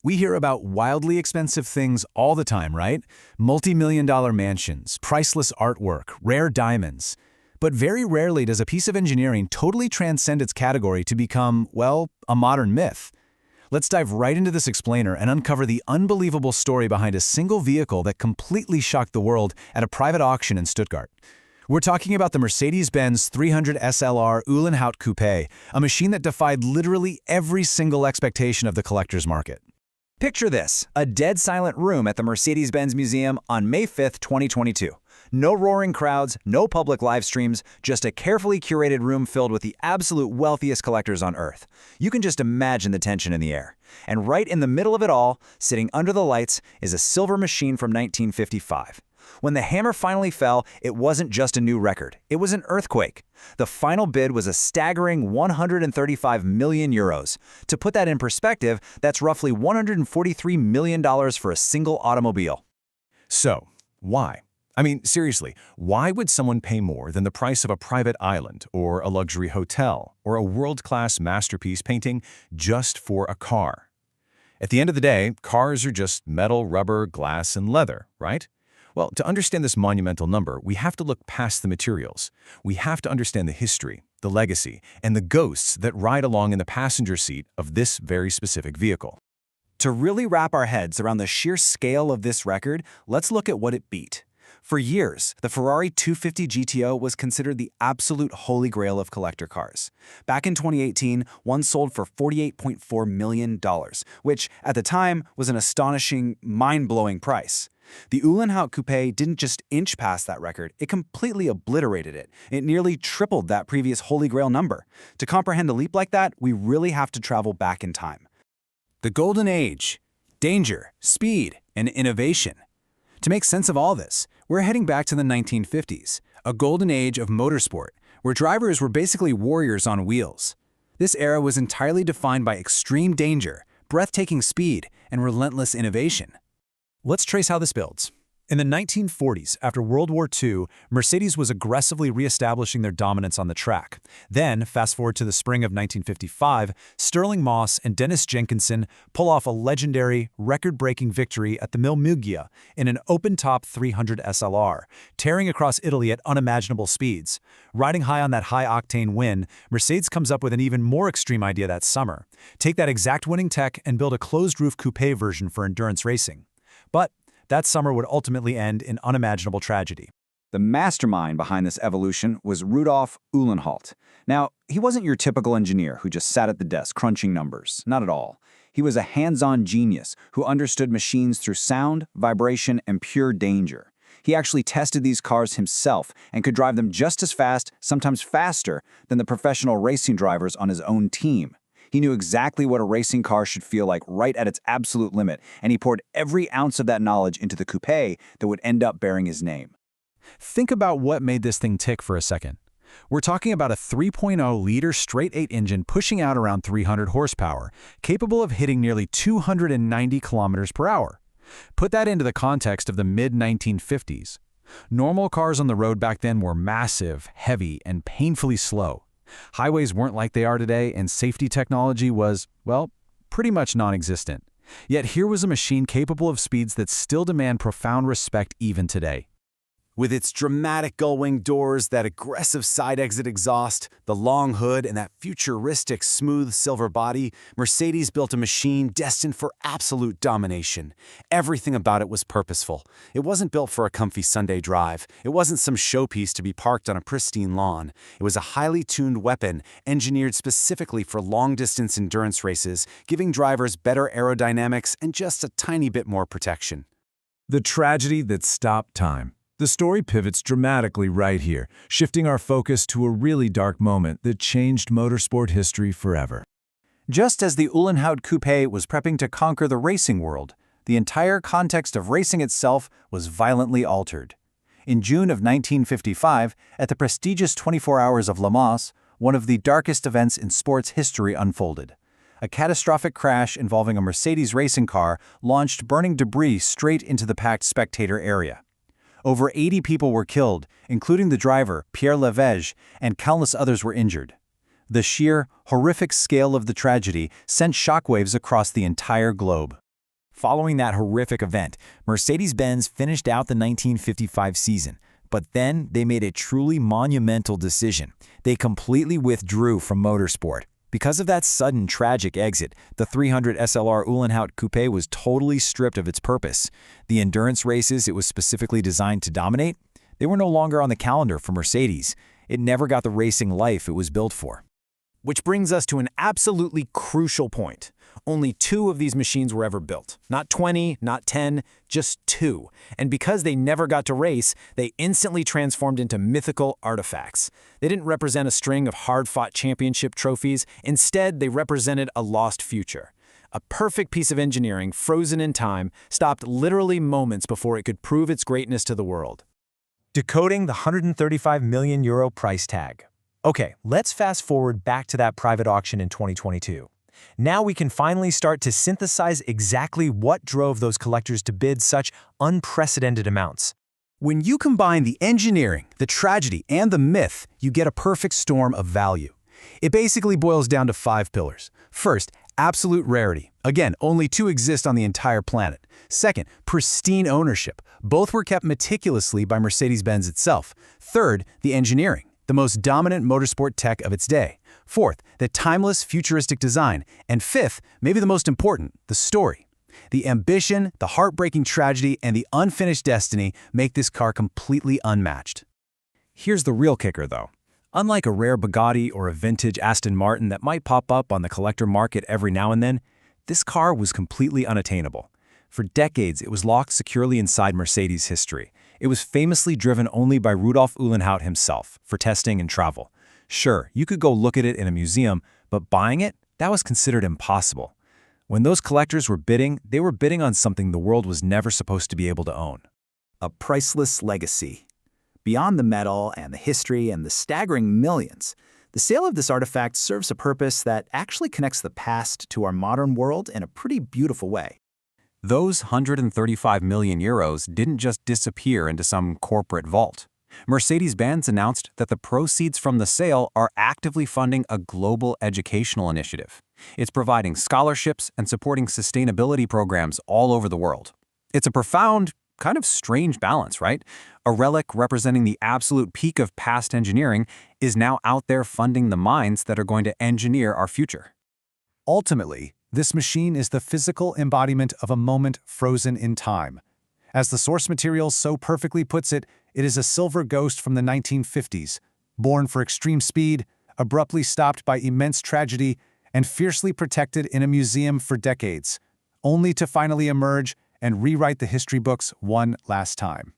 We hear about wildly expensive things all the time, right? Multi-million-dollar mansions, priceless artwork, rare diamonds. But very rarely does a piece of engineering totally transcend its category to become, well, a modern myth. Let's dive right into this explainer and uncover the unbelievable story behind a single vehicle that completely shocked the world at a private auction in Stuttgart. We're talking about the Mercedes-Benz 300 SLR Uhlenhaut Coupé, a machine that defied literally every single expectation of the collector's market. Picture this, a dead silent room at the Mercedes-Benz Museum on May 5, 2022. No roaring crowds, no public live streams, just a carefully curated room filled with the absolute wealthiest collectors on Earth. You can just imagine the tension in the air. And right in the middle of it all, sitting under the lights, is a silver machine from 1955. When the hammer finally fell, it wasn't just a new record. It was an earthquake. The final bid was a staggering 135 million euros. To put that in perspective, that's roughly $143 million for a single automobile. So, why? I mean, seriously, why would someone pay more than the price of a private island or a luxury hotel or a world-class masterpiece painting just for a car? At the end of the day, cars are just metal, rubber, glass, and leather, right? Well, to understand this monumental number, we have to look past the materials. We have to understand the history, the legacy, and the ghosts that ride along in the passenger seat of this very specific vehicle. To really wrap our heads around the sheer scale of this record, let's look at what it beat. For years, the Ferrari 250 GTO was considered the absolute holy grail of collector cars. Back in 2018, one sold for $48.4 million, which, at the time, was an astonishing, mind-blowing price. The Uhlenhaut Coupé didn't just inch past that record, it completely obliterated it. It nearly tripled that previous holy grail number. To comprehend a leap like that, we really have to travel back in time. The golden age, danger, speed, and innovation. To make sense of all this, we're heading back to the 1950s, a golden age of motorsport, where drivers were basically warriors on wheels. This era was entirely defined by extreme danger, breathtaking speed, and relentless innovation. Let's trace how this builds. In the 1940s, after World War II, Mercedes was aggressively reestablishing their dominance on the track. Then, fast forward to the spring of 1955, Sterling Moss and Dennis Jenkinson pull off a legendary, record-breaking victory at the Mille Miglia in an open-top 300 SLR, tearing across Italy at unimaginable speeds. Riding high on that high-octane win, Mercedes comes up with an even more extreme idea that summer. Take that exact winning tech and build a closed-roof coupe version for endurance racing. But that summer would ultimately end in unimaginable tragedy. The mastermind behind this evolution was Rudolf Uhlenhaut. Now, he wasn't your typical engineer who just sat at the desk crunching numbers. Not at all. He was a hands-on genius who understood machines through sound, vibration, and pure danger. He actually tested these cars himself and could drive them just as fast, sometimes faster, than the professional racing drivers on his own team. He knew exactly what a racing car should feel like right at its absolute limit, and he poured every ounce of that knowledge into the coupe that would end up bearing his name. Think about what made this thing tick for a second. We're talking about a 3.0-liter straight-eight engine pushing out around 300 horsepower, capable of hitting nearly 290 kilometers per hour. Put that into the context of the mid-1950s. Normal cars on the road back then were massive, heavy, and painfully slow. Highways weren't like they are today, and safety technology was, well, pretty much non-existent. Yet here was a machine capable of speeds that still demand profound respect even today. With its dramatic gull-wing doors, that aggressive side-exit exhaust, the long hood, and that futuristic, smooth silver body, Mercedes built a machine destined for absolute domination. Everything about it was purposeful. It wasn't built for a comfy Sunday drive. It wasn't some showpiece to be parked on a pristine lawn. It was a highly tuned weapon, engineered specifically for long-distance endurance races, giving drivers better aerodynamics and just a tiny bit more protection. The tragedy that stopped time. The story pivots dramatically right here, shifting our focus to a really dark moment that changed motorsport history forever. Just as the Uhlenhaut Coupé was prepping to conquer the racing world, the entire context of racing itself was violently altered. In June of 1955, at the prestigious 24 Hours of Le Mans, one of the darkest events in sports history unfolded. A catastrophic crash involving a Mercedes racing car launched burning debris straight into the packed spectator area. Over 80 people were killed, including the driver, Pierre Levege, and countless others were injured. The sheer, horrific scale of the tragedy sent shockwaves across the entire globe. Following that horrific event, Mercedes-Benz finished out the 1955 season. But then they made a truly monumental decision. They completely withdrew from motorsport. Because of that sudden tragic exit, the 300 SLR Uhlenhaut Coupé was totally stripped of its purpose. The endurance races it was specifically designed to dominate, they were no longer on the calendar for Mercedes. It never got the racing life it was built for. Which brings us to an absolutely crucial point. Only 2 of these machines were ever built. Not 20, not 10, just 2. And because they never got to race, they instantly transformed into mythical artifacts. They didn't represent a string of hard-fought championship trophies. Instead, they represented a lost future. A perfect piece of engineering, frozen in time, stopped literally moments before it could prove its greatness to the world. Decoding the €135 million price tag. Okay, let's fast forward back to that private auction in 2022. Now we can finally start to synthesize exactly what drove those collectors to bid such unprecedented amounts. When you combine the engineering, the tragedy, and the myth, you get a perfect storm of value. It basically boils down to 5 pillars. First, absolute rarity. Again, only 2 exist on the entire planet. Second, pristine ownership. Both were kept meticulously by Mercedes-Benz itself. Third, the engineering, the most dominant motorsport tech of its day. Fourth, the timeless, futuristic design. And fifth, maybe the most important, the story. The ambition, the heartbreaking tragedy, and the unfinished destiny make this car completely unmatched. Here's the real kicker, though. Unlike a rare Bugatti or a vintage Aston Martin that might pop up on the collector market every now and then, this car was completely unattainable. For decades, it was locked securely inside Mercedes history. It was famously driven only by Rudolf Uhlenhaut himself for testing and travel. Sure, you could go look at it in a museum, but buying it, that was considered impossible. When those collectors were bidding, they were bidding on something the world was never supposed to be able to own. A priceless legacy. Beyond the metal and the history and the staggering millions, the sale of this artifact serves a purpose that actually connects the past to our modern world in a pretty beautiful way. Those €135 million didn't just disappear into some corporate vault. Mercedes-Benz announced that the proceeds from the sale are actively funding a global educational initiative. It's providing scholarships and supporting sustainability programs all over the world. It's a profound, kind of strange balance, right? A relic representing the absolute peak of past engineering is now out there funding the minds that are going to engineer our future. Ultimately, this machine is the physical embodiment of a moment frozen in time. As the source material so perfectly puts it, it is a silver ghost from the 1950s, born for extreme speed, abruptly stopped by immense tragedy, and fiercely protected in a museum for decades, only to finally emerge and rewrite the history books one last time.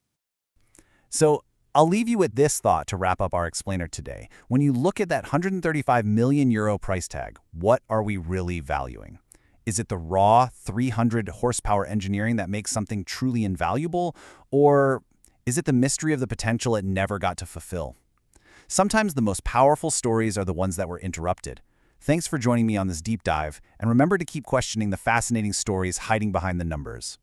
So, I'll leave you with this thought to wrap up our explainer today. When you look at that €135 million price tag, what are we really valuing? Is it the raw 300 horsepower engineering that makes something truly invaluable? Or is it the mystery of the potential it never got to fulfill? Sometimes the most powerful stories are the ones that were interrupted. Thanks for joining me on this deep dive, and remember to keep questioning the fascinating stories hiding behind the numbers.